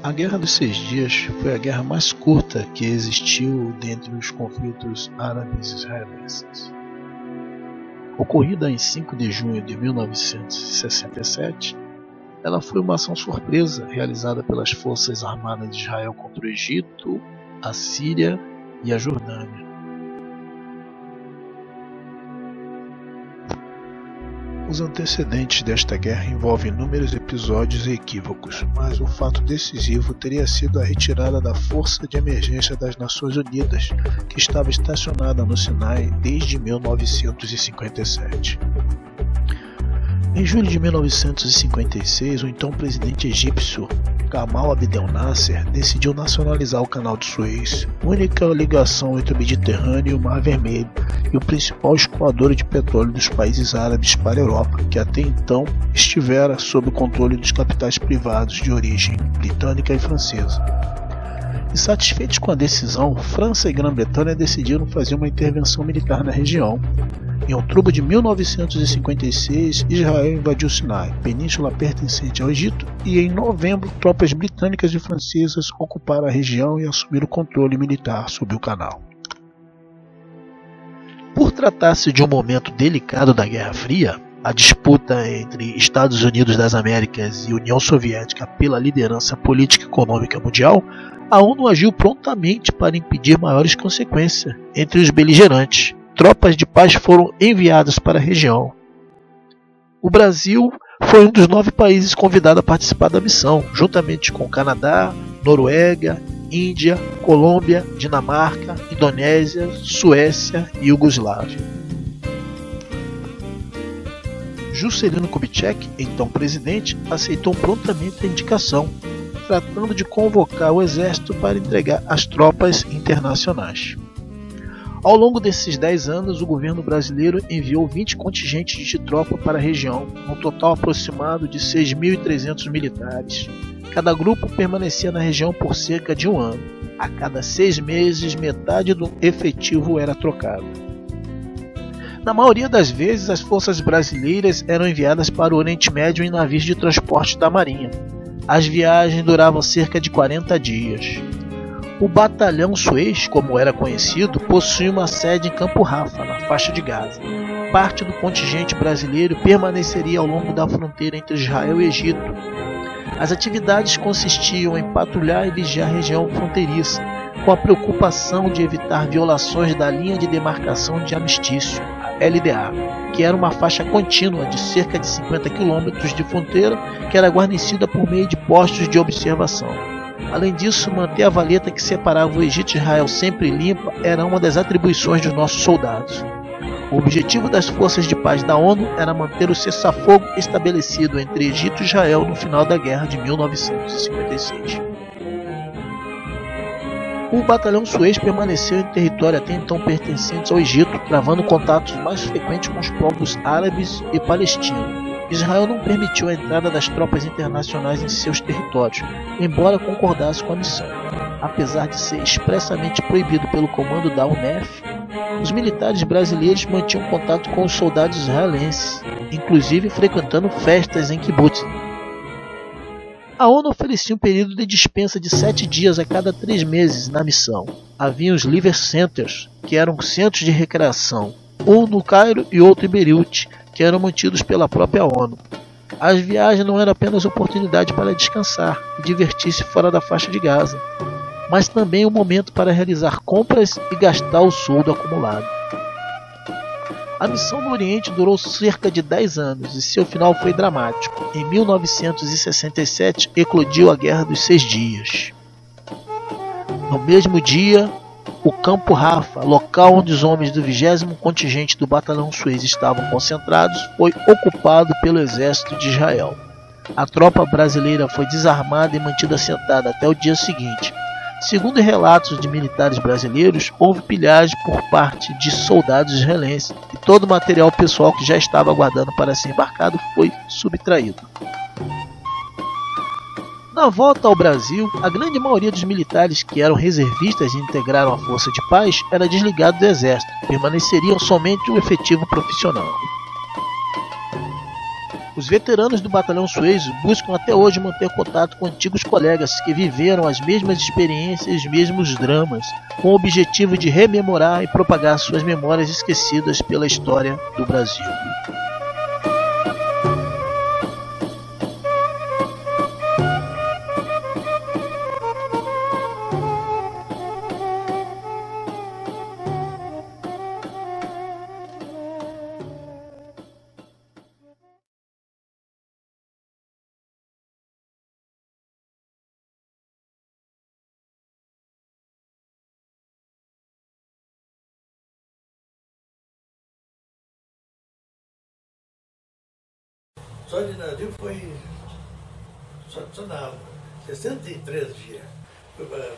A Guerra dos Seis Dias foi a guerra mais curta que existiu dentre os conflitos árabes-israelenses. Ocorrida em 5 de junho de 1967, ela foi uma ação surpresa realizada pelas Forças Armadas de Israel contra o Egito, a Síria e a Jordânia. Os antecedentes desta guerra envolvem inúmeros episódios e equívocos, mas o fato decisivo teria sido a retirada da Força de Emergência das Nações Unidas, que estava estacionada no Sinai desde 1957. Em julho de 1956, o então presidente egípcio Gamal Abdel Nasser decidiu nacionalizar o Canal de Suez, única ligação entre o Mediterrâneo e o Mar Vermelho e o principal escoador de petróleo dos países árabes para a Europa, que até então estivera sob o controle dos capitais privados de origem britânica e francesa. Insatisfeitos com a decisão, França e Grã-Bretanha decidiram fazer uma intervenção militar na região. Em outubro de 1956, Israel invadiu o Sinai, península pertencente ao Egito, e em novembro, tropas britânicas e francesas ocuparam a região e assumiram o controle militar sobre o canal. Por tratar-se de um momento delicado da Guerra Fria, a disputa entre Estados Unidos das Américas e União Soviética pela liderança política e econômica mundial, a ONU agiu prontamente para impedir maiores consequências entre os beligerantes. Tropas de paz foram enviadas para a região. O Brasil foi um dos 9 países convidados a participar da missão, juntamente com Canadá, Noruega, Índia, Colômbia, Dinamarca, Indonésia, Suécia e Iugoslávia. Juscelino Kubitschek, então presidente, aceitou prontamente a indicação, tratando de convocar o exército para entregar as tropas internacionais. Ao longo desses 10 anos, o governo brasileiro enviou 20 contingentes de tropa para a região, um total aproximado de 6.300 militares. Cada grupo permanecia na região por cerca de um ano. A cada 6 meses, metade do efetivo era trocado. Na maioria das vezes, as forças brasileiras eram enviadas para o Oriente Médio em navios de transporte da Marinha. As viagens duravam cerca de 40 dias. O Batalhão Suez, como era conhecido, possuía uma sede em Campo Rafa, na faixa de Gaza. Parte do contingente brasileiro permaneceria ao longo da fronteira entre Israel e Egito. As atividades consistiam em patrulhar e vigiar a região fronteiriça, com a preocupação de evitar violações da linha de demarcação de armistício, a LDA, que era uma faixa contínua de cerca de 50 km de fronteira que era guarnecida por meio de postos de observação. Além disso, manter a valeta que separava o Egito e Israel sempre limpa era uma das atribuições dos nossos soldados. O objetivo das forças de paz da ONU era manter o cessar-fogo estabelecido entre Egito e Israel no final da guerra de 1956. O Batalhão Suez permaneceu em território até então pertencente ao Egito, travando contatos mais frequentes com os povos árabes e palestinos. Israel não permitiu a entrada das tropas internacionais em seus territórios, embora concordasse com a missão. Apesar de ser expressamente proibido pelo comando da UNEF, os militares brasileiros mantinham contato com os soldados israelenses, inclusive frequentando festas em kibbutz. A ONU oferecia um período de dispensa de 7 dias a cada 3 meses na missão. Havia os Liver Centers, que eram centros de recreação, um no Cairo e outro em Beirute, que eram mantidos pela própria ONU. As viagens não eram apenas oportunidade para descansar e divertir-se fora da faixa de Gaza, mas também um momento para realizar compras e gastar o soldo acumulado. A missão no Oriente durou cerca de 10 anos e seu final foi dramático. Em 1967 eclodiu a Guerra dos Seis Dias. No mesmo dia, o Campo Rafa, local onde os homens do 20º contingente do Batalhão Suez estavam concentrados, foi ocupado pelo exército de Israel. A tropa brasileira foi desarmada e mantida sentada até o dia seguinte. Segundo relatos de militares brasileiros, houve pilhagem por parte de soldados israelenses e todo o material pessoal que já estava aguardando para ser embarcado foi subtraído. Na volta ao Brasil, a grande maioria dos militares que eram reservistas e integraram a força de paz era desligado do exército, permaneceriam somente o efetivo profissional. Os veteranos do Batalhão Suez buscam até hoje manter contato com antigos colegas que viveram as mesmas experiências e os mesmos dramas, com o objetivo de rememorar e propagar suas memórias esquecidas pela história do Brasil. Só de navio foi só na 63 dias. Foi para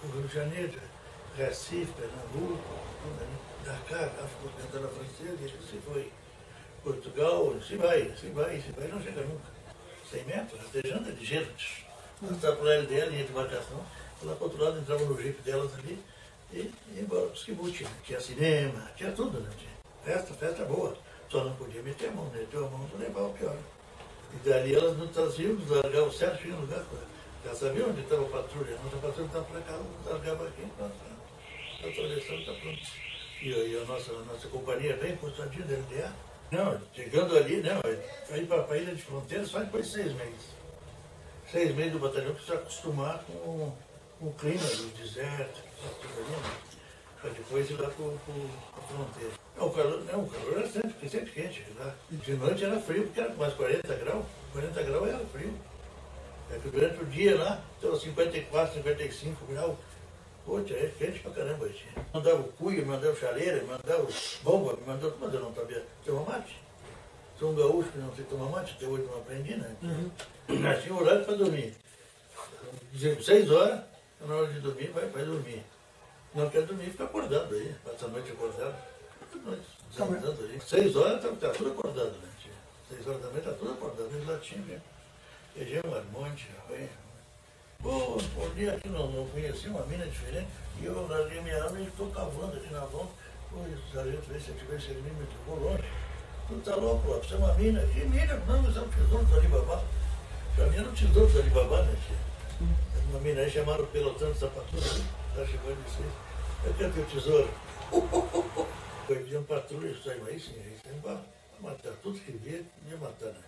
o Rio de Janeiro, Recife, Pernambuco, Dakar, África Ocidental Francesa, e assim foi. Portugal, se vai, não chega nunca. 100 metros, rastejando de gelo. Passava por LDL, linha de embarcação, lá para o outro lado entrava no jeep delas ali e ia embora para os kibbutz. Tinha cinema, tinha tudo, né? Tinha festa boa. Só não podia meter a mão, meteu a mão para levar o pior. E dali elas não traziam, nos largavam certinho no lugar. Já sabiam onde estava a patrulha. A nossa patrulha estava para cá, nos largava aqui, a atravessão está pronta. E a nossa companhia bem postadinha da LDA. Não, chegando ali, não, aí para a ilha de fronteira só depois de 6 meses. 6 meses do batalhão para se acostumar com o clima do deserto, tudo ali, né? Para depois ir lá para a fronteira. O calor era sempre quente. Lá. De noite era frio, porque era mais 40 graus. 40 graus era frio. É que durante o dia lá, estava 54, 55 graus. Poxa, é quente pra caramba. Tinha. Mandava cuia, mandava chaleira, mandava bomba, mandava. Mas eu não sabia tomar mate. Sou um gaúcho que não sei tomar mate, até hoje não aprendi, né? Nós tínhamos horário para dormir. 6 horas, na hora de dormir, vai dormir. Não quer dormir, fica acordado aí, passa a noite acordado. Desandando ali. 6 horas tá tudo acordado, né? 6 horas da manhã tá tudo acordado, mesmo latim mesmo. Feijão, marmonte, arroz. Bom dia aqui não conheci uma mina diferente. E eu larguei minha arma e estou cavando aqui na volta. Os sargentos, se eu tivesse ele me tocou longe. Tu tá louco, ó, você é uma mina. Que mina? Não, você é um tesouro do Alibaba. Pra mim era um tesouro do Alibaba, né, tia? Uma mina aí chamaram o pelotão de sapatura ali. Tá chegando de vocês. Eu quero teu tesouro. Foi de um patrulha, saiu aí sim, aí saiu pra matar. Tudo que via, ia matar, né?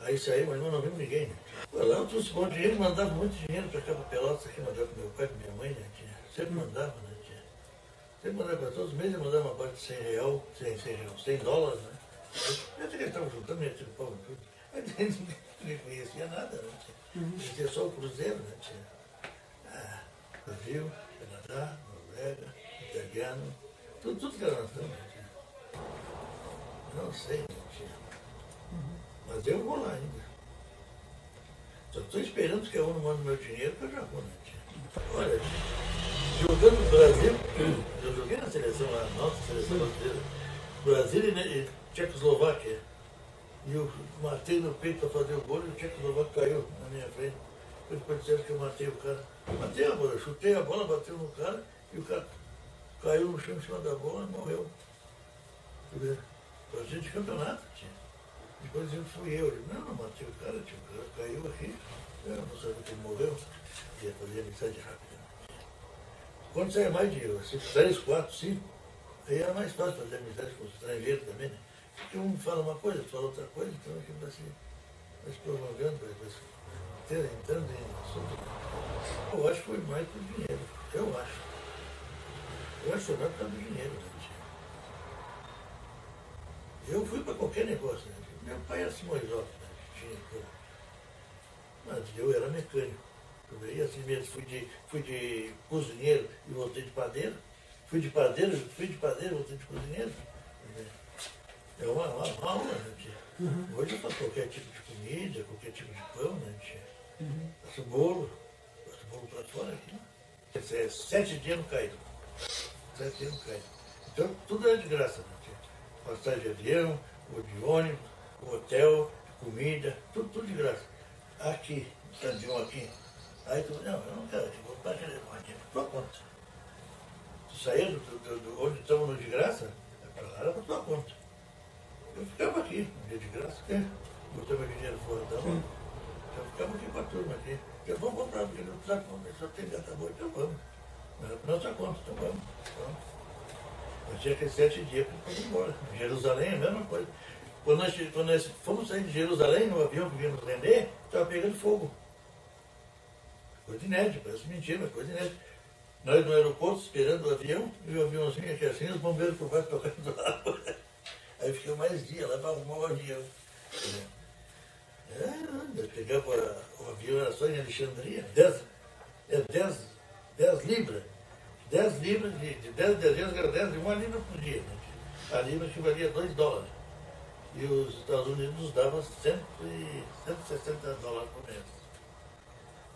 Aí saiu, mas não vimos ninguém, né? Lá eu trouxe bom dinheiro, mandava muito dinheiro pra cá, pra Pelotas, aqui, mandava pro meu pai, pra minha mãe, né, tia? Sempre mandava, né, tia? Sempre mandava pra todos os meses, eu mandava uma parte de 100 real, 100 dólares, né? Eu até que estavam juntando, minha tia, pau e tudo. Aí ninguém conhecia nada, né, tia? Conhecia só o cruzeiro, né, tia? Brasil, Canadá, Noruega, italiano, tudo que era nação, né, tia? Não sei, né, tia? Mas eu vou lá ainda. Só estou esperando que a ONU mande meu dinheiro que eu já vou, né, tia? Olha, jogando no Brasil, eu joguei na seleção lá, nossa seleção brasileira, Brasil e Tchecoslováquia. E eu matei no peito para fazer o gol e o Tchecoslováquio caiu na minha frente. Depois disseram que eu matei o cara. Matei a bola, chutei a bola, bateu no cara e o cara caiu no chão em cima da bola e morreu. Brasil de campeonato, tia. Depois eu fui eu. Não matei o cara, tia. O cara caiu aqui. Eu não sabia que ele morreu. Ia fazer amizade rápida. Quando sai mais de 3, 4, 5, aí era mais fácil fazer amizade com os estrangeiros também, né? Porque um fala uma coisa, outro fala outra coisa, então aquilo vai se prolongando, vai se entrando em assunto. Eu acho que foi mais por dinheiro. Eu acho. Eu acho que foi mais por causa do dinheiro, né? Eu fui para qualquer negócio, né? Meu pai era Simões-Lopes, né? Tinha coisa. Mas eu era mecânico. Eu ia assim mesmo, fui de cozinheiro e voltei de padeiro. Fui de padeiro, voltei de cozinheiro. É uma aula, né, tia? Hoje eu faço qualquer tipo de comida, qualquer tipo de pão, né, tia? Faço bolo para fora aqui. 7 dias não caíram. 7 dias não caíram. Então tudo é de graça, né, tia? Passagem de avião, ou de ônibus, hotel, comida, tudo de graça. Aqui, um aqui. Aí tu, não, eu não quero, vou para aquele aqui, tua conta. Tu saiu onde estamos no de graça, para lá era para tua conta. Eu ficava aqui, um dia de graça, né? Botei meu dinheiro fora da hora. Eu ficava aqui com a turma aqui. Eu vou comprar, porque não precisa comer, só tem gata boa, então vamos. Nossa conta, então vamos. Eu tinha que 7 dias para ir embora. Em Jerusalém, a mesma coisa. Quando nós fomos sair de Jerusalém, no avião que vinha nos render, estava pegando fogo. Coisa inédita, parece mentira, mas coisa inédita. Nós no aeroporto, esperando o avião, e o aviãozinho aqui assim, os bombeiros por baixo tocando água. Aí ficou mais dia lá para arrumar o avião. Nós pegava o avião, era só em Alexandria, 10 libras. 10 libras, de 10 dezenas, era 10 de 1 libra por dia. Né? A libra equivalia a $2. E os Estados Unidos nos davam 160 dólares por mês.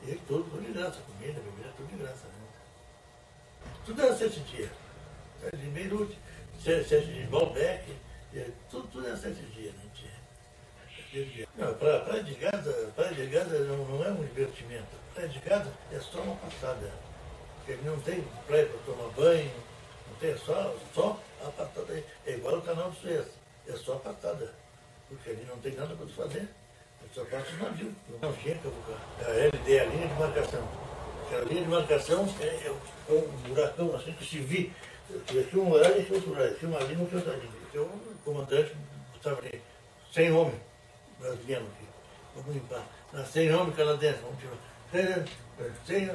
E tudo de graça, comida, bebida, tudo de graça. Né? Tudo era 7 dias. 7 de Beirute, 7 de Baalbek, tudo era 7 dias. Né? Não, Praia de Gaza não é um divertimento. Praia de Gaza é só uma passada. Porque não tem praia para tomar banho, não tem, só a passada. É igual o canal do Suez, é só a passada. Porque ali não tem nada para fazer. Só passa os navios. Não tinha que a LD, a linha de marcação. A linha de marcação é um buracão assim que se vi. Aqui um horário e aqui outro horário. Aqui uma linha e outra linha. Então o comandante estava ali, 100 homens brasileiros aqui. Vamos limpar. 100 homens canadenses, vamos tirar. 100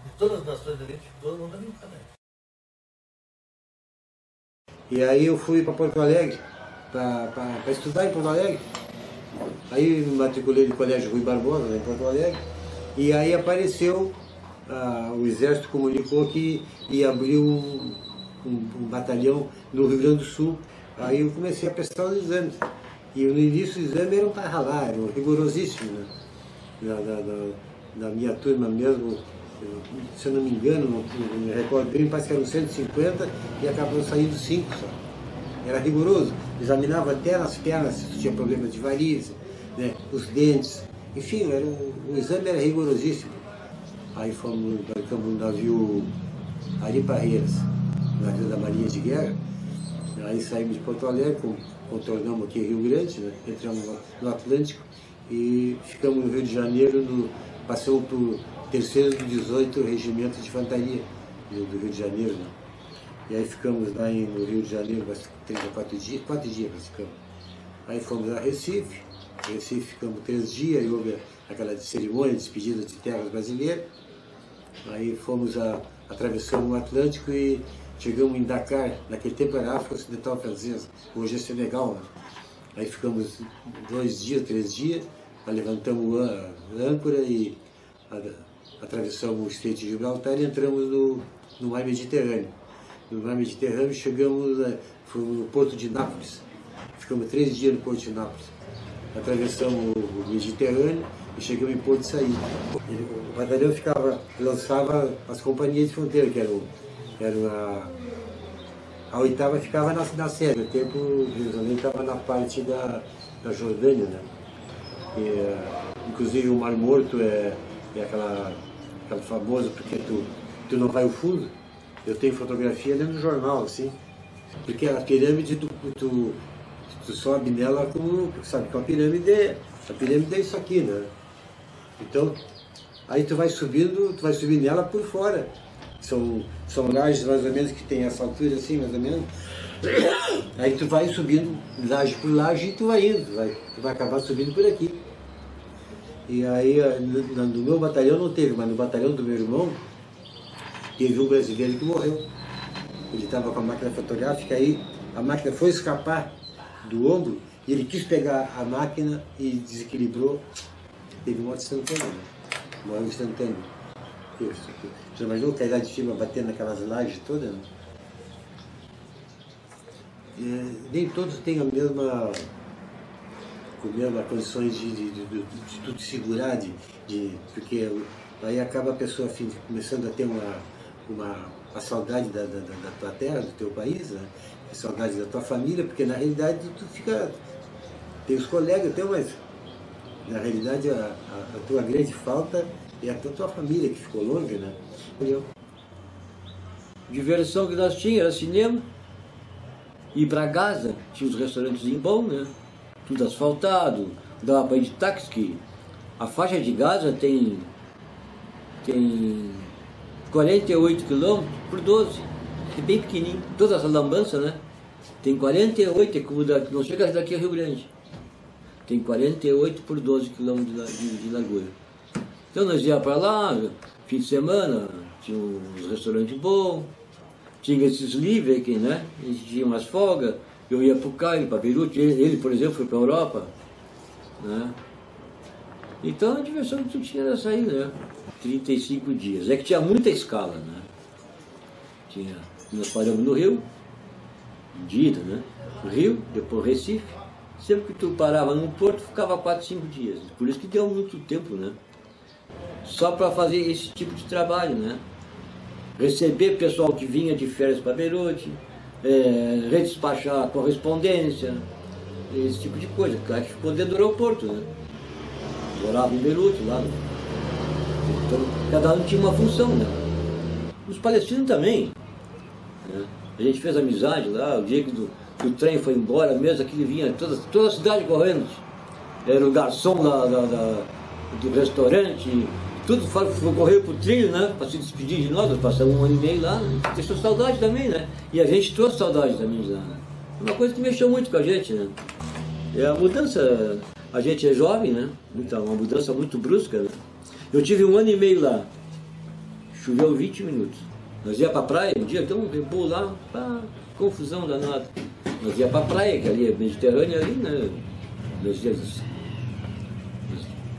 de todas as nações da gente, todo mundo limpar, né? E aí eu fui para Porto Alegre, para estudar em Porto Alegre. Aí me matriculei no Colégio Rui Barbosa, lá em Porto Alegre. E aí apareceu, o Exército comunicou que ia abrir um batalhão no Rio Grande do Sul. Aí eu comecei a prestar os exames. E no início o exame era um para ralar, era rigorosíssimo, né? Na minha turma mesmo, se eu não me engano, não me recordo bem, parece que eram 150 e acabou saindo 5 só. Era rigoroso, examinava até nas pernas se tinha problema de varizes, né? Os dentes, enfim, o exame era rigorosíssimo. Aí fomos, embarcamos no navio Ari Parreiras, navio da Marinha de Guerra. Aí saímos de Porto Alegre, contornamos aqui Rio Grande, né? Entramos no Atlântico e ficamos no Rio de Janeiro, passamos por 3º e 18º Regimento de Infantaria do Rio de Janeiro. Né? E aí ficamos lá no Rio de Janeiro 3 ou 4 dias, 4 dias nós ficamos. Aí fomos a Recife ficamos 3 dias, e houve aquela cerimônia de despedida de terras brasileiras. Aí atravessamos o Atlântico e chegamos em Dakar, naquele tempo era África Ocidental Francesa, hoje é Senegal. Né? Aí ficamos 2 dias, 3 dias, levantamos a âncora e atravessamos o Estreito de Gibraltar e entramos no Mar Mediterrâneo. No Mar Mediterrâneo fomos no Porto de Nápoles, ficamos 3 dias no Porto de Nápoles. Atravessamos o Mediterrâneo e chegamos em Porto de Saída. O batalhão lançava as companhias de fronteira, que eram a 8ª ficava na Sérvia, o tempo Jerusalém estava na parte da Jordânia, né? Inclusive o Mar Morto é aquela famosa, porque tu não vai ao fundo. Eu tenho fotografia dentro do jornal, assim, porque a pirâmide tu sobe nela como, sabe, que a pirâmide é isso aqui, né? Então, aí tu vai subindo nela por fora. São lajes mais ou menos que tem essa altura assim, mais ou menos. Aí tu vai subindo laje por laje e tu vai indo, tu vai acabar subindo por aqui. E aí no meu batalhão não teve, mas no batalhão do meu irmão teve um brasileiro que morreu. Ele estava com a máquina fotográfica, aí a máquina foi escapar do ombro e ele quis pegar a máquina e desequilibrou. Teve morte instantânea, né? Morreu instantâneo. Você imaginou cair lá de cima batendo naquelas lajes todas? Né? Nem todos têm a mesma condições de tudo segurar, porque aí acaba a pessoa começando a ter a saudade da tua terra, do teu país, né? A saudade da tua família, porque na realidade tu fica, tem os colegas, mas na realidade a tua grande falta é a tua família que ficou longe, né? Diversão que nós tínhamos era cinema, ir para Gaza, tinha os restaurantes bons, né? Tudo asfaltado, dava para ir de táxi, que a faixa de Gaza tem 48 quilômetros por 12, é bem pequenininho, toda essa lambança, né? Tem 48, é como daqui, não chega daqui a Rio Grande, tem 48 por 12 quilômetros de largura. Então nós íamos para lá, fim de semana, tinha uns restaurantes bons, tinha esses livres aqui, né? Eles tinham umas folgas, eu ia para o Cairo, para Beirute, ele, por exemplo, foi para a Europa, né? Então a diversão que tu tinha era sair, né? 35 dias. É que tinha muita escala, né? Nós paramos no Rio, de ida, né? Rio, depois Recife. Sempre que tu parava no Porto, ficava 4, 5 dias. Por isso que deu muito tempo, né? Só para fazer esse tipo de trabalho, né? Receber pessoal que vinha de férias para Beirute, redespachar correspondência, esse tipo de coisa. Claro que ficou dentro do aeroporto, né? Morava em Beirute, lá. Então, cada um tinha uma função, né? Os palestinos também, né? A gente fez amizade lá, o dia que o trem foi embora mesmo, aquele vinha toda a cidade correndo. Era o garçom do restaurante, tudo correu pro trilho, né? Para se despedir de nós passamos 1 ano e meio lá, né? Deixou saudade também, né? E a gente trouxe saudade também de lá, né? Uma coisa que mexeu muito com a gente, né? É a mudança, a gente é jovem, né? Então, uma mudança muito brusca, né? Eu tive 1 ano e meio lá, choveu 20 minutos. Nós ia para a praia, um dia tem um rebolo lá, pá, confusão danada. Nós ia para a praia, que ali é Mediterrânea, ali, né?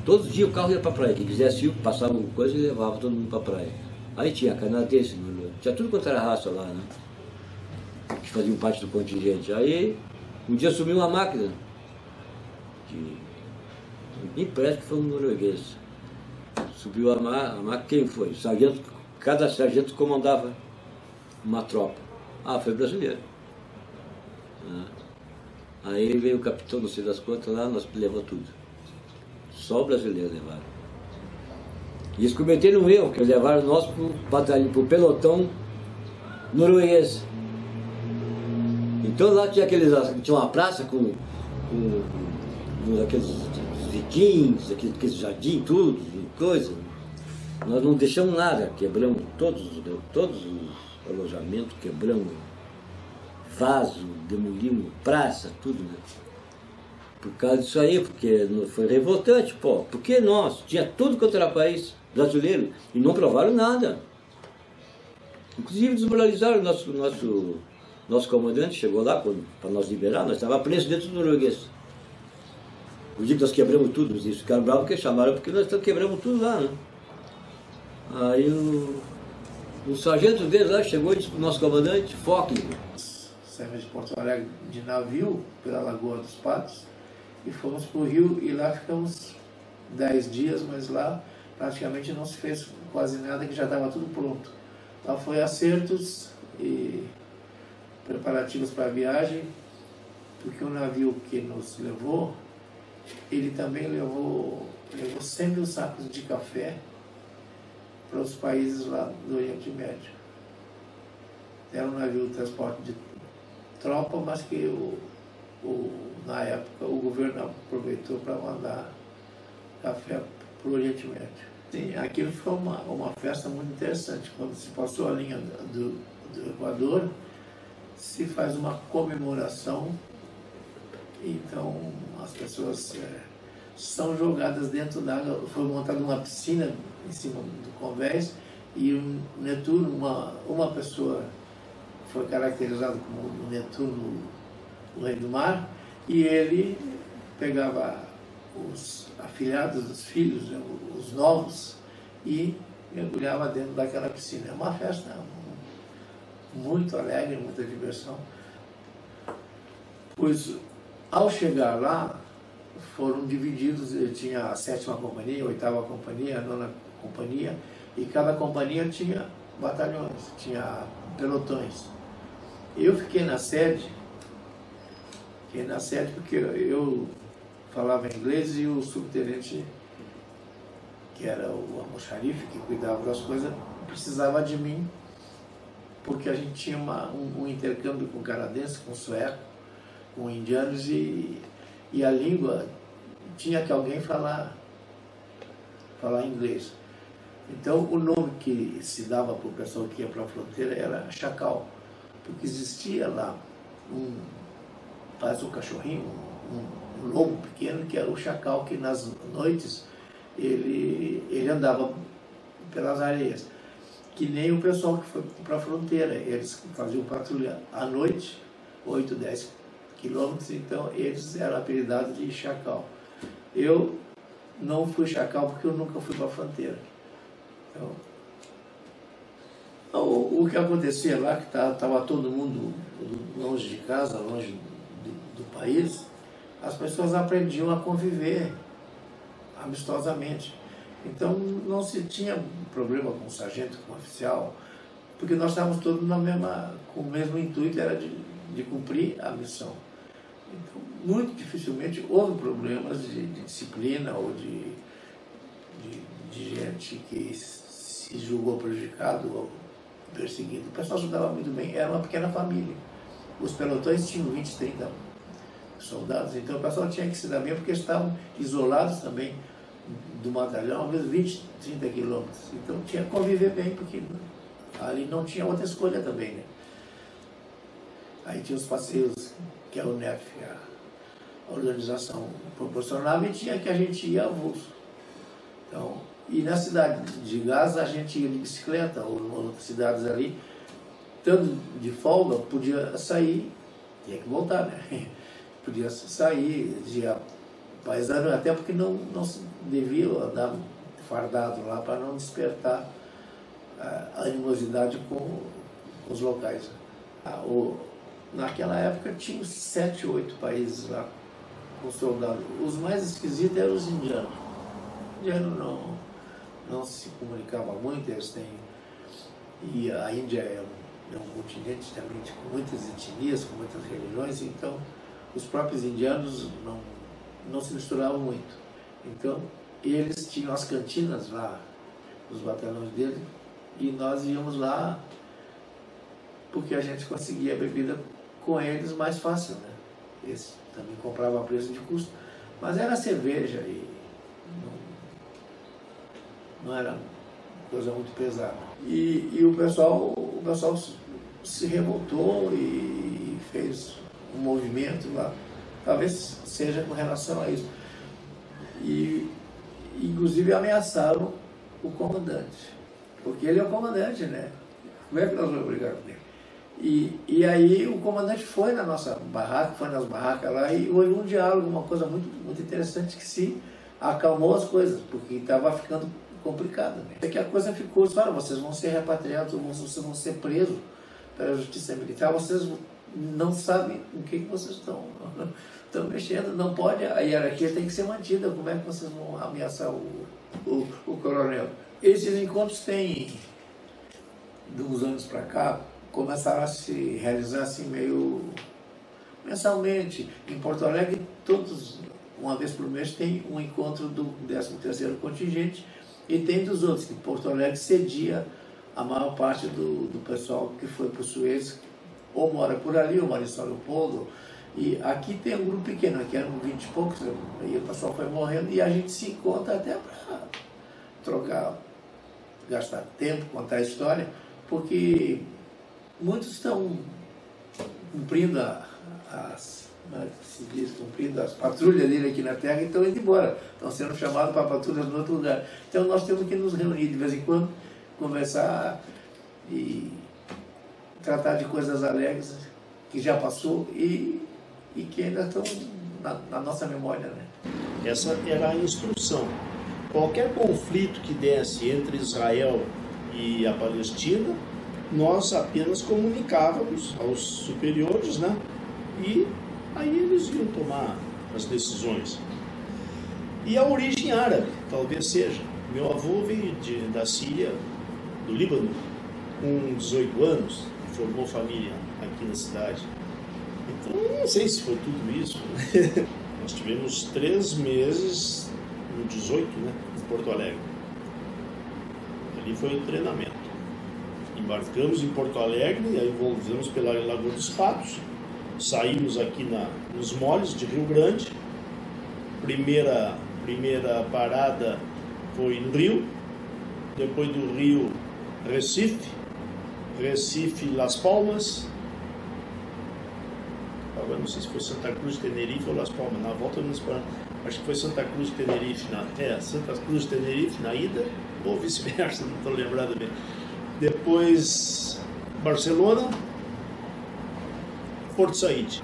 Todos os dias o carro ia para a praia, quem quisesse ir, passava alguma coisa e levava todo mundo para a praia. Aí tinha canadense, tinha tudo quanto era raça lá, né? Que faziam parte do contingente. Aí, um dia sumiu uma máquina, me parece que foi um norueguês. Subiu a máquina, quem foi? Cada sargento comandava uma tropa. Ah, foi brasileiro. Aí veio o capitão, não sei das quantas, lá, nós levou tudo. Só o brasileiro levaram. E eles cometeram um erro, que eles levaram nós pro pelotão norueguês. Então lá tinha uma praça com aqueles vikings, aqueles jardim, tudo, coisa. Nós não deixamos nada, quebramos todos os alojamentos, quebramos vaso, demolimos praça, tudo, né? Por causa disso aí, porque foi revoltante, pô. Porque nós, tinha tudo quanto era país brasileiro, e não provaram nada. Inclusive desmoralizaram o nosso comandante, chegou lá para nós liberar, nós estávamos presos dentro do norueguês. O dia que nós quebramos tudo, eles ficaram bravos porque chamaram, porque nós quebramos tudo lá, né? Aí o sargento deles lá chegou e disse para o nosso comandante, Foque. Saímos de Porto Alegre de navio pela Lagoa dos Patos e fomos para o Rio e lá ficamos 10 dias, mas lá praticamente não se fez quase nada, que já estava tudo pronto. Lá foi acertos e preparativos para a viagem, porque o navio que nos levou, ele também levou 100 mil sacos de café para os países lá do Oriente Médio. Era um navio de transporte de tropa, mas que na época o governo aproveitou para mandar café para o Oriente Médio. Sim, aquilo foi uma festa muito interessante. Quando se passou a linha do Equador, se faz uma comemoração, então as pessoas são jogadas dentro d'água. Foi montada uma piscina em cima do convés e o Netuno, uma pessoa foi caracterizado como o Netuno, o rei do mar, e ele pegava os afilhados, os filhos, os novos, e mergulhava dentro daquela piscina. É uma festa muito alegre, muita diversão. Pois, ao chegar lá, foram divididos, tinha a 7ª companhia, a 8ª companhia, a 9ª companhia, e cada companhia tinha batalhões, tinha pelotões. Eu fiquei na sede porque eu falava inglês e o subtenente, que era o almoxarife, que cuidava das coisas, precisava de mim porque a gente tinha um intercâmbio com canadense, com sueco, com indianos, e a língua tinha que alguém falar inglês. Então o nome que se dava para o pessoal que ia para a fronteira era chacal, porque existia lá parece um cachorrinho, um lobo pequeno, que era o chacal, que nas noites ele andava pelas areias, que nem o pessoal que foi para a fronteira, eles faziam patrulha à noite, 8, 10 quilômetros, então eles eram apelidados de chacal. Eu não fui chacal porque eu nunca fui para a fronteira. Então, o que acontecia lá, que estava todo mundo longe de casa, longe do país, as pessoas aprendiam a conviver amistosamente. Então não se tinha problema com o sargento, com o oficial, porque nós estávamos todos com o mesmo intuito, era de cumprir a missão. Então, muito dificilmente houve problemas de disciplina ou de gente que se julgou prejudicado ou perseguido. O pessoal ajudava muito bem, era uma pequena família. Os pelotões tinham 20, 30 soldados, então o pessoal tinha que se dar bem, porque estavam isolados também do batalhão, às vezes 20, 30 quilômetros. Então tinha que conviver bem, porque ali não tinha outra escolha também, né? Aí tinha os passeios que a UNEF, a organização, proporcionava, e tinha que a gente ia avulso. Então, e na cidade de Gaza a gente ia de bicicleta, ou em outras cidades ali, estando de folga, podia sair, tinha que voltar, né? Podia sair, ia paisano, até porque não se devia andar fardado lá para não despertar a animosidade com os locais. Naquela época tinha 7, 8 países lá com soldados. Os mais esquisitos eram os indianos. Os indianos não se comunicavam muito, eles têm... E a Índia é um continente também com muitas etnias, com muitas religiões, então os próprios indianos não se misturavam muito. Então eles tinham as cantinas lá, os batalhões deles, e nós íamos lá porque a gente conseguia a bebida com eles mais fácil, né? Eles também compravam a preço de custo, mas era cerveja e não era coisa muito pesada. E o pessoal se revoltou e fez um movimento lá, talvez seja com relação a isso. E inclusive ameaçaram o comandante, porque ele é o comandante, né? Como é que nós vamos brigar com ele? E aí o comandante foi na nossa barraca, foi nas barracas lá, e houve um diálogo, uma coisa muito, muito interessante, que se acalmou as coisas, porque estava ficando complicado, né? É que a coisa ficou, olha, vocês vão ser repatriados, vocês vão ser presos pela justiça militar, vocês não sabem o que vocês estão mexendo, não pode, a hierarquia tem que ser mantida, como é que vocês vão ameaçar o coronel? Esses encontros têm, de uns anos para cá, começaram a se realizar assim meio mensalmente. Em Porto Alegre, todos, uma vez por mês, tem um encontro do 13º contingente, e tem dos outros, que Porto Alegre cedia a maior parte do pessoal que foi para o Suez, ou mora por ali, ou mora em São Leopoldo. E aqui tem um grupo pequeno, aqui eram 20 e poucos, e o pessoal foi morrendo, e a gente se encontra até para trocar, gastar tempo, contar a história, porque muitos estão cumprindo cumprindo as patrulhas dele aqui na Terra, e estão indo embora, estão sendo chamados para patrulhas no outro lugar. Então nós temos que nos reunir de vez em quando, conversar e tratar de coisas alegres que já passou e que ainda estão na nossa memória, né? Essa era a instrução. Qualquer conflito que desse entre Israel e a Palestina, nós apenas comunicávamos aos superiores, né? E aí eles iam tomar as decisões. E a origem árabe, talvez seja. Meu avô veio da Síria, do Líbano, com 18 anos, formou família aqui na cidade. Então, não sei se foi tudo isso. Nós tivemos 3 meses, no 18, né, em Porto Alegre. Ali foi o treinamento. Embarcamos em Porto Alegre, aí voltamos pela Lagoa dos Patos, saímos aqui nos moles de Rio Grande. Primeira parada foi no Rio, depois do Rio, Recife, Las Palmas. Agora não sei se foi Santa Cruz, Tenerife ou Las Palmas. Na volta acho que foi Santa Cruz, Tenerife. Santa Cruz, Tenerife na ida, ou vice-versa, não estou lembrado bem. Depois Barcelona, Porto Saíde.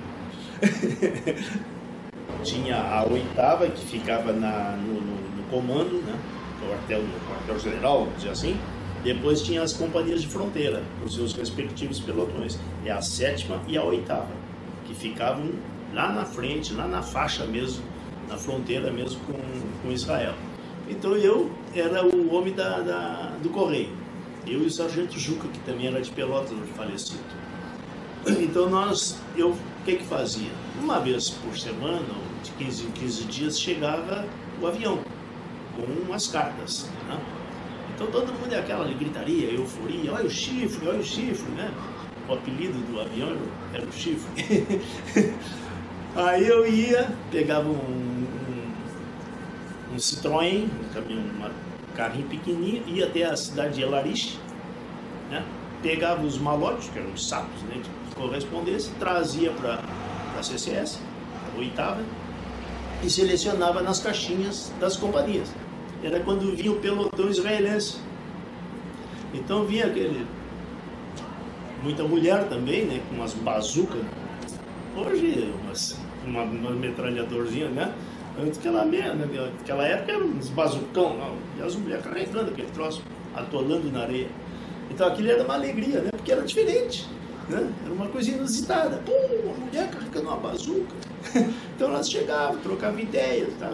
Tinha a 8ª, que ficava no comando, né? No quartel-general, vamos dizer assim. Depois tinha as companhias de fronteira, os seus respectivos pelotões. É a 7ª e a 8ª, que ficavam lá na frente, lá na faixa mesmo, na fronteira mesmo com Israel. Então eu era o homem do Correio. Eu e o Sargento Juca, que também era de Pelotas, hoje falecido. Então o que fazia? Uma vez por semana, de 15 em 15 dias, chegava o avião com umas cartas, né? Então todo mundo é aquela gritaria, euforia, olha o chifre, né? O apelido do avião era o chifre. Aí eu ia, pegava um Citroën, um caminhão, carrinho pequenininho, ia até a cidade de Elariche, né? Pegava os malotes, que eram os sacos, né, de correspondência, trazia para a CCS, a 8ª, e selecionava nas caixinhas das companhias. Era quando vinha o pelotão israelense. Então vinha muita mulher também, né, com umas bazucas. Hoje, uma metralhadorzinha, né? Antes naquela época era uns bazucão, e as mulheres carregando aquele troço, atolando na areia. Então aquilo era uma alegria, né? Porque era diferente, né? Era uma coisa inusitada. Pô, uma mulher carregando uma bazuca. Então elas chegavam, trocavam ideias, tá?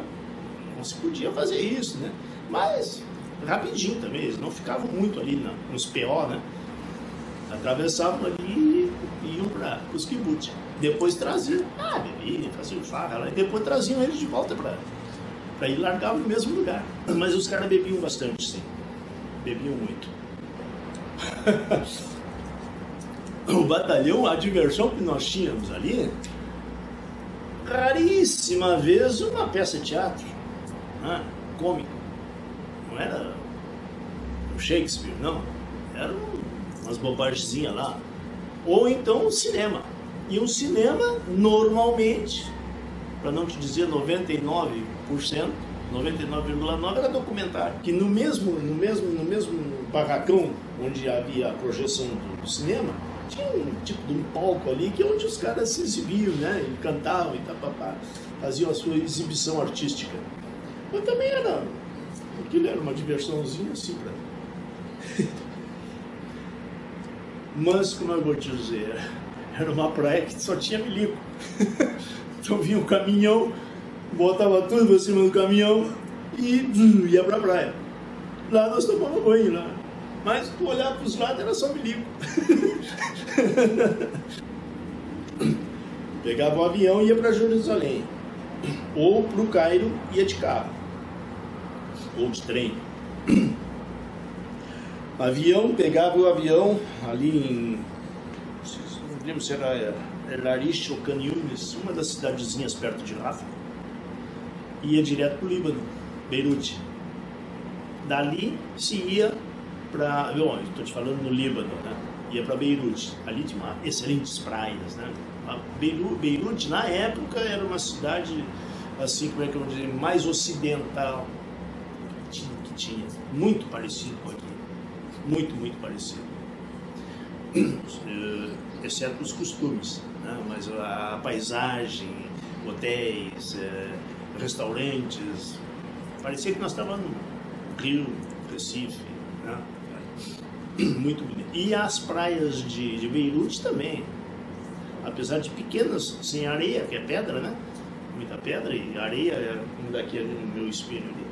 Não se podia fazer isso, né? Mas rapidinho também, eles não ficavam muito ali nos PO, né? Atravessavam ali e iam para os kibbutz. Depois traziam, bebiam, faziam farra lá, e depois traziam eles de volta para ir largar no mesmo lugar. Mas os caras bebiam bastante, sim. Bebiam muito. O batalhão, a diversão que nós tínhamos ali, raríssima vez uma peça de teatro, né? Cômico. Não era o Shakespeare, não. Eram umas bobagemzinhas lá. Ou então um cinema. E um cinema, normalmente, para não te dizer 99%, 99,9% era documentário. Que no mesmo barracão onde havia a projeção do cinema, tinha um tipo de um palco ali que onde os caras se exibiam, né? E cantavam e tapapá, faziam a sua exibição artística. Mas também aquilo era uma diversãozinha assim para Mas, como eu vou te dizer, era uma praia que só tinha milico. Então vinha um caminhão, botava tudo por cima do caminhão e ia pra praia. Lá nós tomávamos banho lá. Mas tu olhar para os lados era só milico. Pegava o avião e ia para Jerusalém. Ou para o Cairo ia de carro. Ou de trem. Pegava o avião ali em... Não lembro se era Elariche ou Khan Yunis, uma das cidadezinhas perto de Rafa. Ia direto para o Líbano, Beirute. Dali se ia para... Estou te falando no Líbano, né? Ia para Beirute. Ali tinha excelentes praias, né? Beirute, na época, era uma cidade, assim, como é que eu vou dizer, mais ocidental que tinha. Muito parecido com aqui. Muito, muito parecido. Exceto os costumes, né? Mas a paisagem, hotéis, restaurantes, parecia que nós estávamos no Rio, Recife, né? Muito bonito. E as praias de Beirute também, apesar de pequenas, sem areia, que é pedra, né? Muita pedra e areia, como daqui ali no meu espelho ali,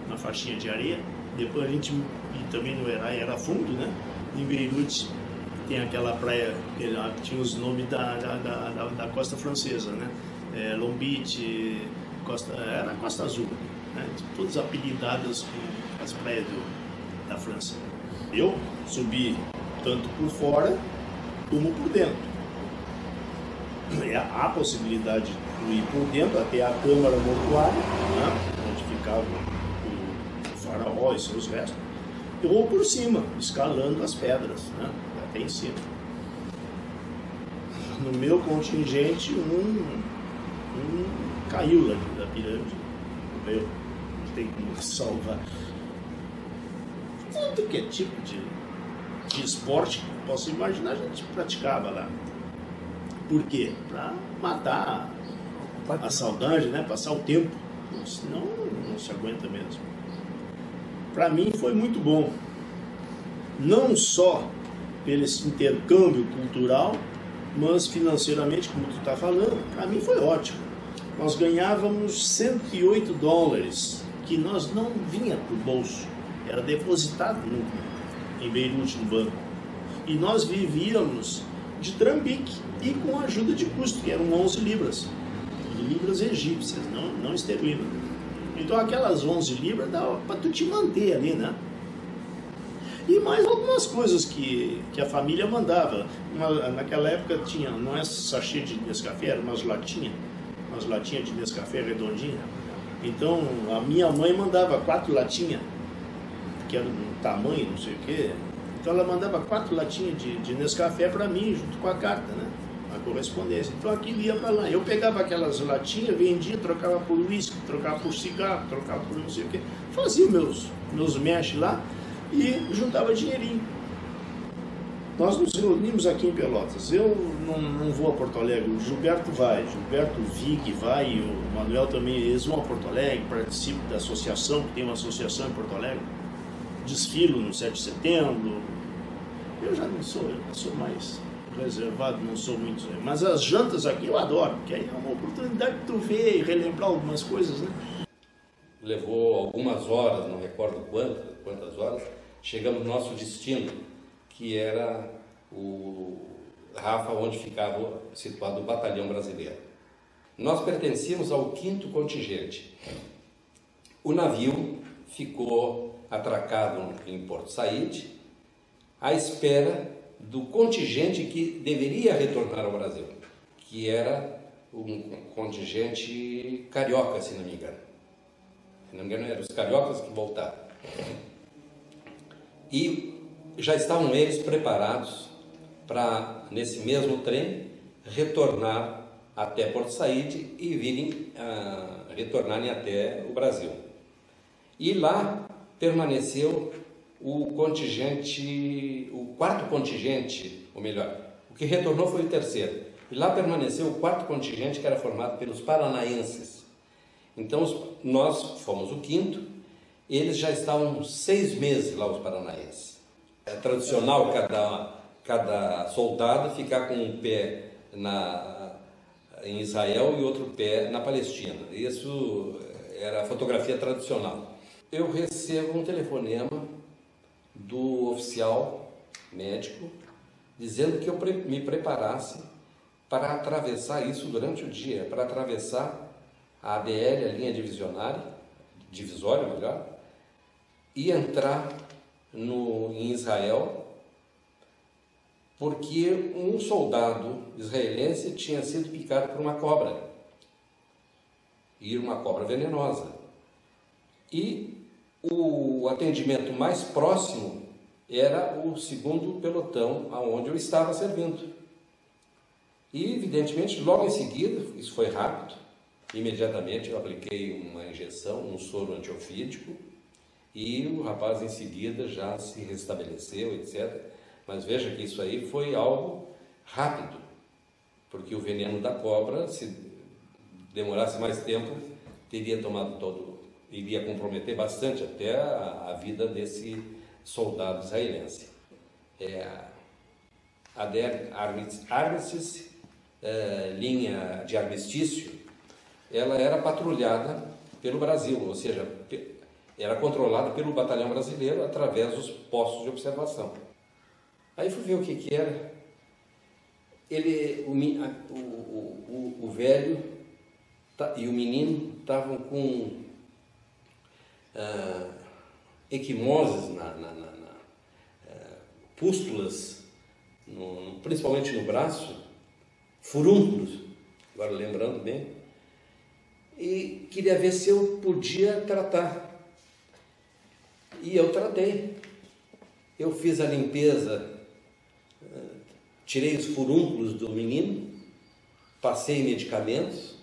uma faixinha de areia. Depois a gente, e também no era fundo, né? Em Beirute tem aquela praia que tinha os nomes da costa francesa, né? Long Beach, era a Costa Azul, né? Todas apelidadas com as praias da França. Eu subi tanto por fora como por dentro. Há a possibilidade de ir por dentro até a câmara mortuária, né, onde ficava o faraó e seus restos, ou por cima, escalando as pedras, né, até em cima. No meu contingente, um caiu lá da pirâmide, morreu, não tem como salvar. Tudo que é tipo de esporte que posso imaginar, a gente praticava lá. Por quê? Para matar a saudade, né? Passar o tempo, senão não se aguenta mesmo. Para mim foi muito bom, não só pelo esse intercâmbio cultural, mas financeiramente, como tu está falando, para mim foi ótimo. Nós ganhávamos 108 dólares, que nós não vinha para o bolso, era depositado em Beirute, no banco. E nós vivíamos de trambique e com ajuda de custo, que eram 11 libras egípcias, não esterlinas. Então aquelas 11 libras dava para tu te manter ali, né? E mais algumas coisas que a família mandava. Naquela época tinha, não é sachê de Nescafé, eram umas latinhas de Nescafé redondinha. Então a minha mãe mandava 4 latinhas, que era um tamanho, não sei o quê. Então ela mandava 4 latinhas de Nescafé para mim, junto com a carta, né? A correspondência. Então aquilo ia para lá. Eu pegava aquelas latinhas, vendia, trocava por uísque, trocava por cigarro, trocava por não sei o quê. Fazia meus mesh lá e juntava dinheirinho. Nós nos reunimos aqui em Pelotas. Eu não vou a Porto Alegre, o Gilberto vai, Gilberto Vig vai, e o Manuel também, eles vão a Porto Alegre, participam da associação, que tem uma associação em Porto Alegre. Desfilo no 7 de setembro. Eu já não sou, eu sou mais reservado, não sou muito. Mas as jantas aqui eu adoro, porque aí é uma oportunidade de tu ver e relembrar algumas coisas, né? Levou algumas horas, não recordo quantas horas, chegamos no nosso destino, que era o Rafa, onde ficava situado o batalhão brasileiro. Nós pertencíamos ao 5º contingente. O navio ficou atracado em Porto Saíde, à espera do contingente que deveria retornar ao Brasil, que era um contingente carioca, se não me engano. Se não me engano, eram os cariocas que voltaram. E já estavam eles preparados para, nesse mesmo trem, retornar até Porto Saíde e retornarem até o Brasil. E lá permaneceu o contingente, o 4º contingente, ou melhor, o que retornou foi o 3º. E lá permaneceu o 4º contingente, que era formado pelos paranaenses. Então nós fomos o 5º, eles já estavam 6 meses lá, os paranaenses. É tradicional cada soldado ficar com um pé em Israel e outro pé na Palestina. Isso era a fotografia tradicional. Eu recebo um telefonema do oficial médico dizendo que eu me preparasse para atravessar isso durante o dia, para atravessar a ADL, a linha divisória melhor, e entrar em Israel, porque um soldado israelense tinha sido picado por uma cobra, e uma cobra venenosa. E o atendimento mais próximo era o 2º pelotão, aonde eu estava servindo. E, evidentemente, logo em seguida, isso foi rápido, imediatamente eu apliquei uma injeção, um soro antiofídico, e o rapaz em seguida já se restabeleceu, etc. Mas veja que isso aí foi algo rápido, porque o veneno da cobra, se demorasse mais tempo, iria comprometer bastante até a vida desse soldado israelense. A Armistice, linha de armistício, ela era patrulhada pelo Brasil, ou seja, era controlada pelo batalhão brasileiro através dos postos de observação. Aí fui ver o que era. O velho e o menino estavam com equimoses pústulas, principalmente no braço, furúnculos, agora lembrando bem, e queria ver se eu podia tratar. E eu tratei. Eu fiz a limpeza, tirei os furúnculos do menino, passei medicamentos.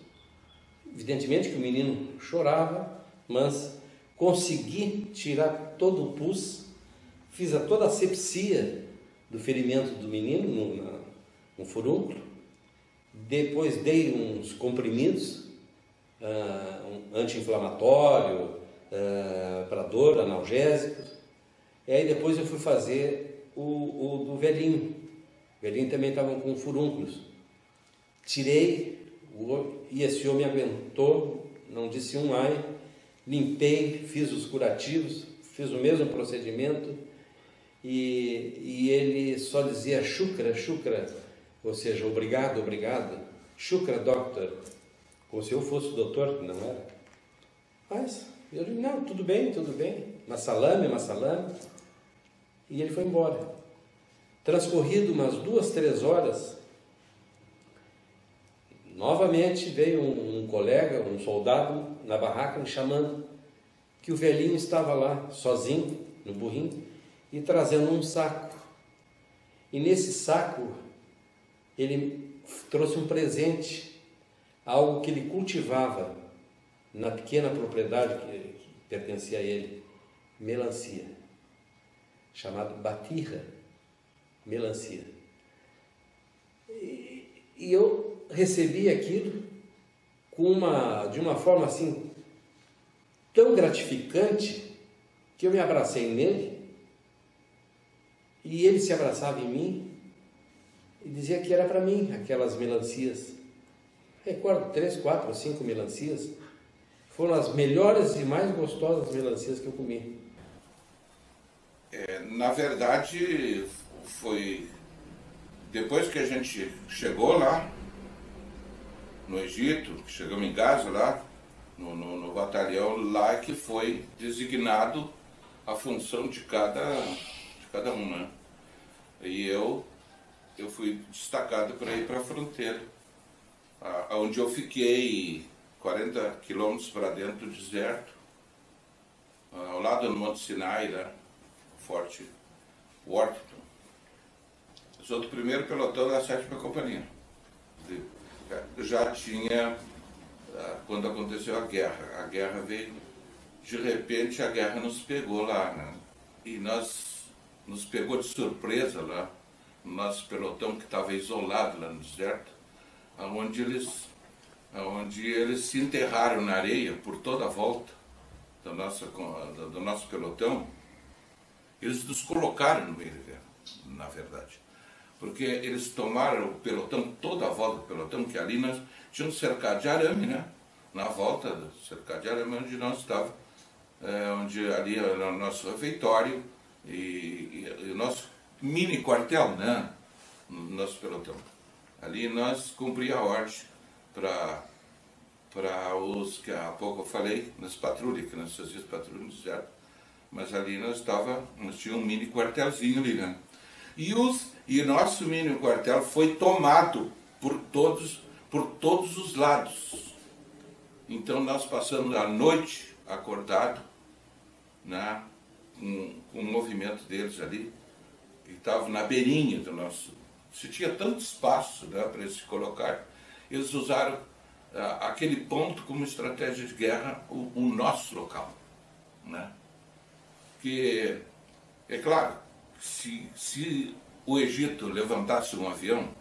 Evidentemente que o menino chorava, mas consegui tirar todo o pus, fiz toda a asepsia do ferimento do menino no furúnculo. Depois dei uns comprimidos, um anti-inflamatório, para dor, analgésicos. E aí depois eu fui fazer o do velhinho. O velhinho também estava com furúnculos. Tirei, e esse homem aguentou, não disse um ai. Limpei, fiz os curativos, fiz o mesmo procedimento. E ele só dizia shukra, shukra, ou seja, obrigado, obrigado. Shukra, doctor. Como se eu fosse o doutor, não era. Mas eu disse, não, tudo bem, tudo bem. Massalame, massalame. E ele foi embora. Transcorrido umas 2, 3 horas, novamente veio um colega, um soldado, na barraca me chamando, que o velhinho estava lá, sozinho, no burrinho, e trazendo um saco. E nesse saco, ele trouxe um presente, algo que ele cultivava na pequena propriedade que pertencia a ele, melancia, chamado batirra, melancia. E eu recebi aquilo de uma forma assim, tão gratificante, que eu me abracei nele, e ele se abraçava em mim, e dizia que era para mim aquelas melancias. Recordo 3, 4, 5 melancias. Foram as melhores e mais gostosas melancias que eu comi. Na verdade, foi depois que a gente chegou lá no Egito, que chegamos em Gaza lá, no batalhão lá, que foi designado a função de cada um, né? E eu fui destacado para ir para a fronteira, onde eu fiquei 40 quilômetros para dentro do deserto, ao lado do Monte Sinai, né? Forte Washington. Eu sou do primeiro pelotão da 7ª Companhia. Eu já tinha, quando aconteceu a guerra veio, de repente a guerra nos pegou lá, né? E nos pegou de surpresa lá, no nosso pelotão que estava isolado lá no deserto, onde eles se enterraram na areia por toda a volta do nosso pelotão. Eles nos colocaram no meio da guerra, na verdade. Porque eles tomaram o pelotão, toda a volta do pelotão, que ali nós tínhamos cercado de arame, né? Na volta do cercado de arame, onde nós estávamos, onde ali era o nosso refeitório e o nosso mini quartel, né? No nosso pelotão. Ali nós cumpríamos a ordem para os que há pouco eu falei, nas patrulhas, que nós fazíamos patrulha no deserto. Mas ali nós tínhamos um mini quartelzinho ali, né? E o nosso mini quartel foi tomado por todos os lados. Então nós passamos a noite acordado, né, com o movimento deles ali, que estavam na beirinha do nosso... Se tinha tanto espaço, né, para eles se colocar, eles usaram aquele ponto como estratégia de guerra, o nosso local, né? Que, é claro, se o Egito levantasse um avião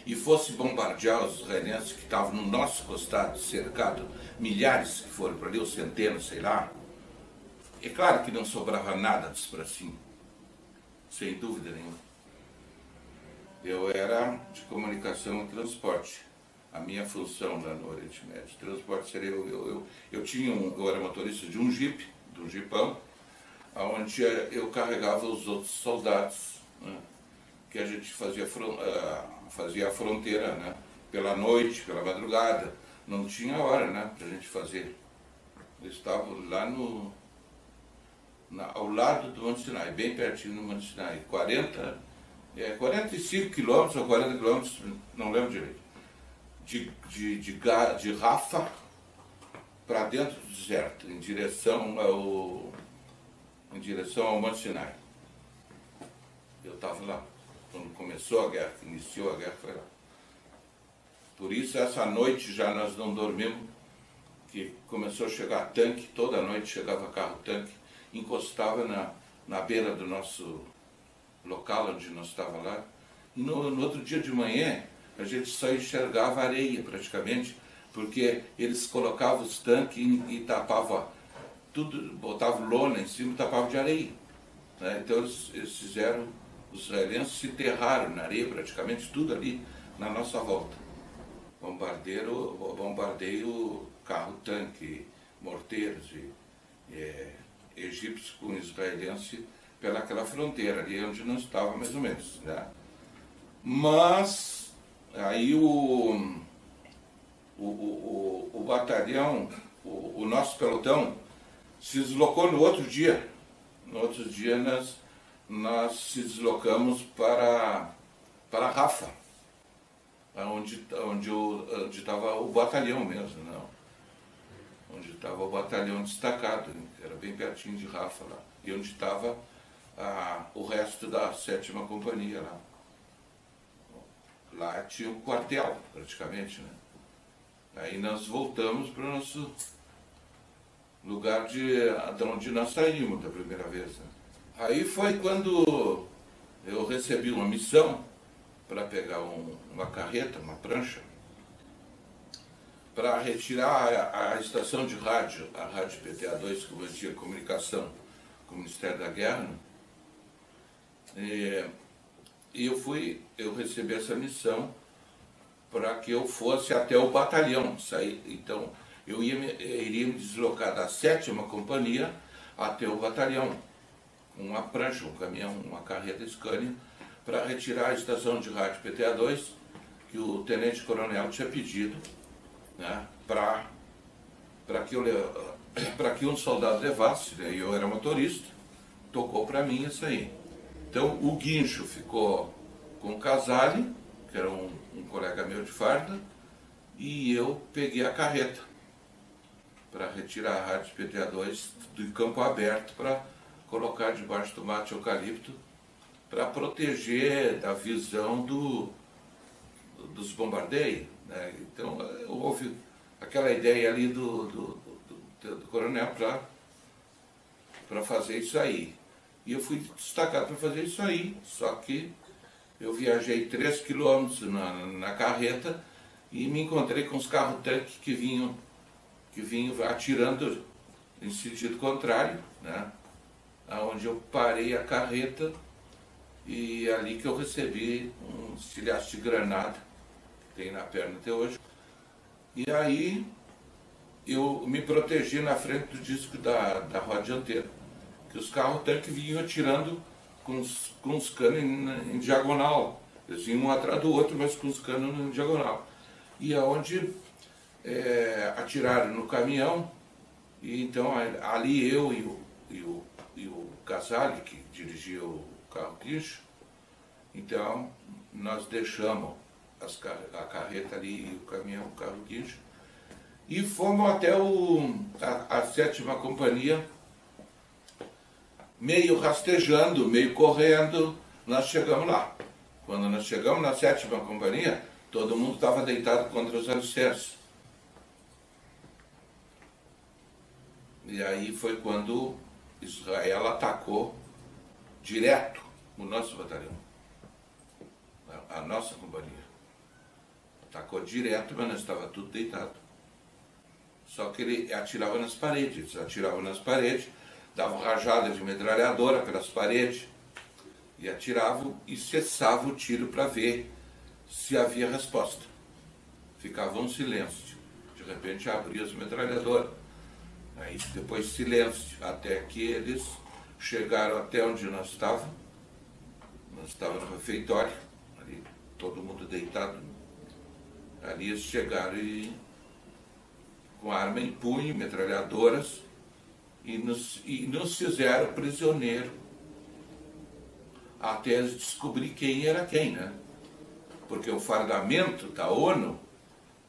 e fosse bombardear os israelenses que estavam no nosso costado, cercado, milhares que foram para ali, ou centenas, sei lá, é claro que não sobrava nada disso para cima, sem dúvida nenhuma. Eu era de comunicação e transporte. A minha função lá no Oriente Médio, transporte seria... Eu era motorista de um Jeep, de um Jeepão, onde eu carregava os outros soldados, né, que a gente fazia a fronteira, né, pela noite, pela madrugada. Não tinha hora, né, para a gente fazer. Eles estavam lá ao lado do Monte Sinai, bem pertinho do Monte Sinai, 45 quilômetros ou 40 quilômetros, não lembro direito, de Rafa para dentro do deserto, em direção ao Monte Sinai. Eu estava lá. Quando começou a guerra, iniciou a guerra, foi lá. Por isso, essa noite já nós não dormimos, que começou a chegar tanque, toda noite chegava carro-tanque, encostava na beira do nosso local onde nós estávamos lá. E no outro dia de manhã, a gente só enxergava areia praticamente, porque eles colocavam os tanques e tapavam tudo, botavam lona em cima e tapavam de areia. Né? Então eles fizeram, os israelenses se enterraram na areia praticamente tudo ali na nossa volta. Bombardeio, carro-tanque, morteiros egípcios com israelense pelaquela fronteira ali onde nós estávamos mais ou menos. Né? Mas aí o batalhão, o nosso pelotão, se deslocou no outro dia. No outro dia nós se deslocamos para Rafa, onde estava o batalhão mesmo, não? Onde estava o batalhão destacado, era bem pertinho de Rafa lá, e onde estava o resto da 7ª companhia lá. Lá tinha um quartel, praticamente, né? Aí nós voltamos para o nosso lugar de onde nós saímos da primeira vez, né? Aí foi quando eu recebi uma missão para pegar uma carreta, uma prancha, para retirar a estação de rádio, a rádio PTA2, que mantinha comunicação com o Ministério da Guerra, né? E eu recebi essa missão para que eu fosse até o batalhão. Então, eu iria me deslocar da 7ª companhia até o batalhão, com uma prancha, um caminhão, uma carreta Scania, para retirar a estação de rádio PTA2, que o tenente-coronel tinha pedido, né, para que um soldado levasse, né, e eu era motorista, tocou para mim isso aí. Então o guincho ficou com o Casale, que era um colega meu de farda, e eu peguei a carreta para retirar a rádio PTA2 do campo aberto para colocar debaixo do mato de eucalipto para proteger da visão dos bombardeios, né? Então houve aquela ideia ali do coronel para fazer isso aí. E eu fui destacado para fazer isso aí, só que eu viajei 3 quilômetros na carreta e me encontrei com os carros-tanques que vinham atirando em sentido contrário, né? Onde eu parei a carreta e ali que eu recebi um estilhaço de granada, que tem na perna até hoje. E aí eu me protegi na frente do disco da roda dianteira, que os carros-tanques vinham atirando com os canos em diagonal. Eles vinham um atrás do outro, mas com os canos em diagonal. E aonde atiraram no caminhão, e então ali eu e o Casale, que dirigia o carro-guincho, então nós deixamos a carreta ali e o caminhão, o carro-guincho, e fomos até a 7ª companhia, meio rastejando, meio correndo, nós chegamos lá. Quando nós chegamos na 7ª companhia, todo mundo estava deitado contra os alicerces. E aí foi quando Israel atacou direto o nosso batalhão, a nossa companhia. Atacou direto, mas nós estávamos tudo deitado. Só que ele atirava nas paredes, davam rajada de metralhadora pelas paredes, e atiravam e cessava o tiro para ver se havia resposta. Ficava um silêncio. De repente abria as metralhadoras. Aí depois silêncio, até que eles chegaram até onde nós estávamos. Nós estávamos no refeitório, ali todo mundo deitado. Ali eles chegaram e com arma em punho, metralhadoras, e nos fizeram prisioneiro até eles descobrir quem era quem, né? Porque o fardamento da ONU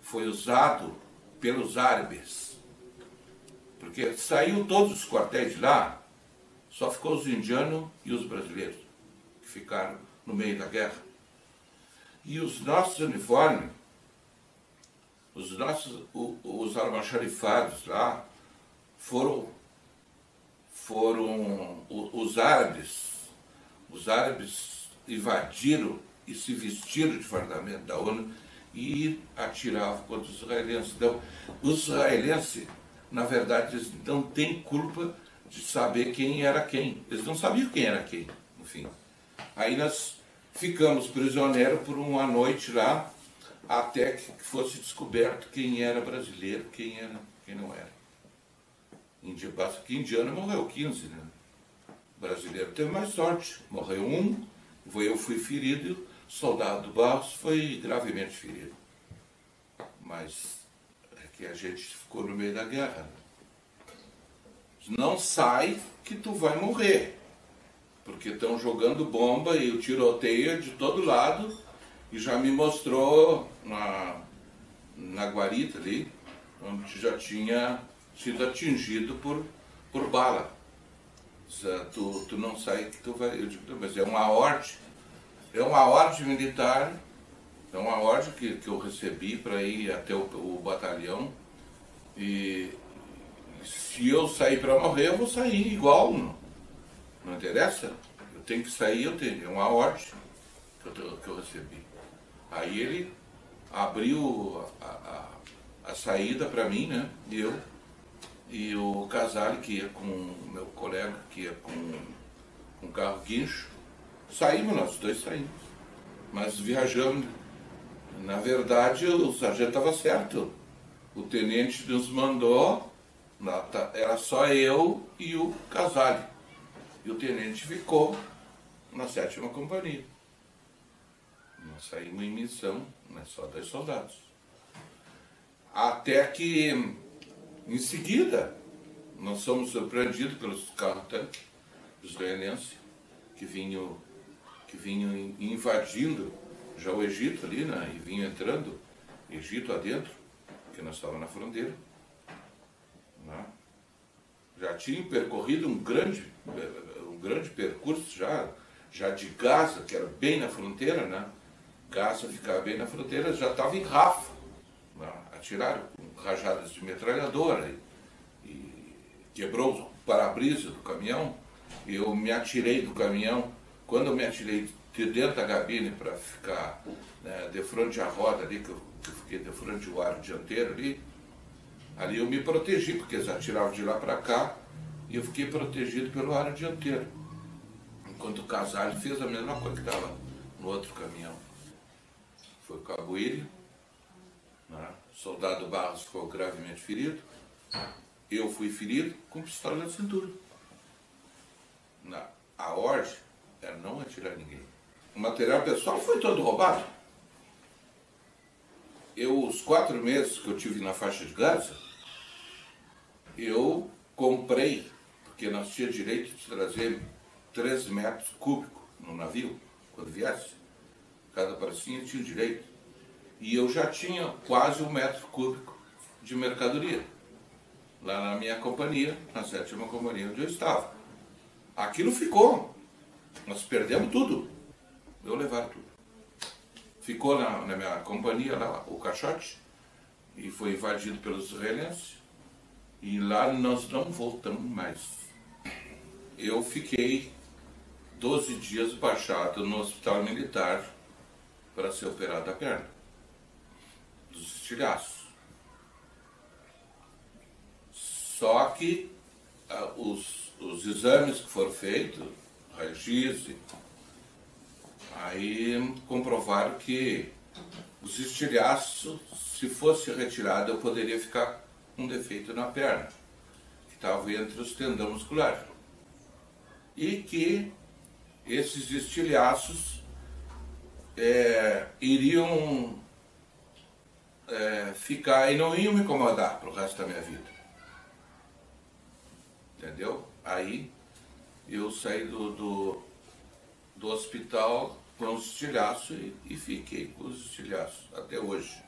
foi usado pelos árabes. Porque saiu todos os quartéis de lá, só ficou os indianos e os brasileiros, que ficaram no meio da guerra. E os nossos uniformes, os almoxarifados lá, foram os árabes invadiram e se vestiram de fardamento da ONU e atiravam contra os israelenses. Então, os israelenses, na verdade, eles não têm culpa de saber quem era quem. Eles não sabiam quem era quem, no fim. Aí nós ficamos prisioneiros por uma noite lá, até que fosse descoberto quem era brasileiro, quem não era. Basta que indiano morreu 15, né? O brasileiro teve mais sorte, morreu um, eu fui ferido, o soldado do Barros foi gravemente ferido. Mas é que a gente ficou no meio da guerra. Não sai que tu vai morrer, porque estão jogando bomba e o tiroteio é de todo lado, e já me mostrou na guarita ali, onde já tinha sido atingido por bala. Tu não sai que tu vai... Eu digo, mas é uma ordem militar, é uma ordem que eu recebi para ir até o batalhão, e se eu sair para morrer, eu vou sair igual, não interessa, eu tenho que sair, é uma ordem que eu recebi. Aí ele abriu a saída para mim, né, e o Casale, que ia com o meu colega, que ia com um carro guincho, nós dois saímos. Mas viajamos. Na verdade, o sargento estava certo. O tenente nos mandou, era só eu e o Casale. E o tenente ficou na 7ª companhia. Nós saímos em missão, né, só 2 soldados. Até que, em seguida, nós fomos surpreendidos pelos carros-tanques israelenses que vinham invadindo já o Egito ali, né, e vinham entrando Egito adentro, porque nós estávamos na fronteira, né. Já tinham percorrido um grande percurso já de Gaza, que era bem na fronteira, né. Gaza ficava bem na fronteira, já estava em Rafa, né? Atiraram com rajadas de metralhadora e quebrou o para-brisa do caminhão. Eu me atirei do caminhão. Quando eu me atirei de dentro da cabine para ficar, né, de frente à roda ali, que eu fiquei de frente ao aro dianteiro ali eu me protegi, porque eles atiravam de lá para cá e eu fiquei protegido pelo aro dianteiro. Enquanto o Casale fez a mesma coisa que estava no outro caminhão. Foi o Cabuíri, né? O soldado Barros ficou gravemente ferido. Eu fui ferido com pistola na cintura. A ordem era não atirar ninguém. O material pessoal foi todo roubado. Os 4 meses que eu tive na faixa de Gaza, eu comprei, porque nós tínhamos direito de trazer 3 metros cúbicos no navio, quando viesse. Cada pracinha tinha direito. E eu já tinha quase 1 metro cúbico de mercadoria, lá na minha companhia, na 7ª companhia onde eu estava. Aquilo ficou. Nós perdemos tudo. Eu levaram tudo. Ficou na minha companhia lá o caixote, e foi invadido pelos israelenses, e lá nós não voltamos mais. Eu fiquei 12 dias baixado no hospital militar para ser operado da perna, dos estilhaços. Só que os exames que foram feitos, raio-x, aí comprovaram que os estilhaços, se fosse retirado, eu poderia ficar com um defeito na perna, que estava entre os tendões musculares. E que esses estilhaços iriam ficar e não iam me incomodar para o resto da minha vida. entendeu? Aí eu saí do hospital com os estilhaços e fiquei com os estilhaços até hoje.